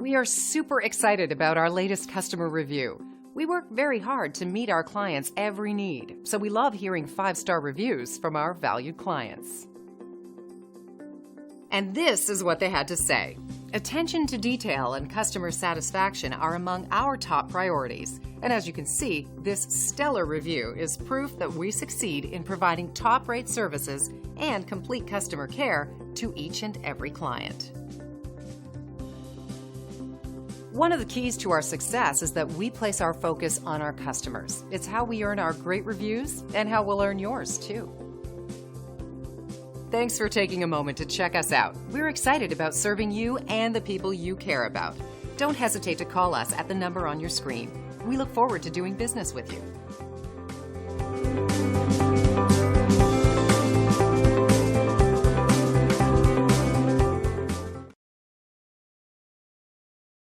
We are super excited about our latest customer review. We work very hard to meet our clients' every need, so we love hearing 5-star reviews from our valued clients. And this is what they had to say. Attention to detail and customer satisfaction are among our top priorities. And as you can see, this stellar review is proof that we succeed in providing top-rate services and complete customer care to each and every client. One of the keys to our success is that we place our focus on our customers. It's how we earn our great reviews and how we'll earn yours too. Thanks for taking a moment to check us out. We're excited about serving you and the people you care about. Don't hesitate to call us at the number on your screen. We look forward to doing business with you.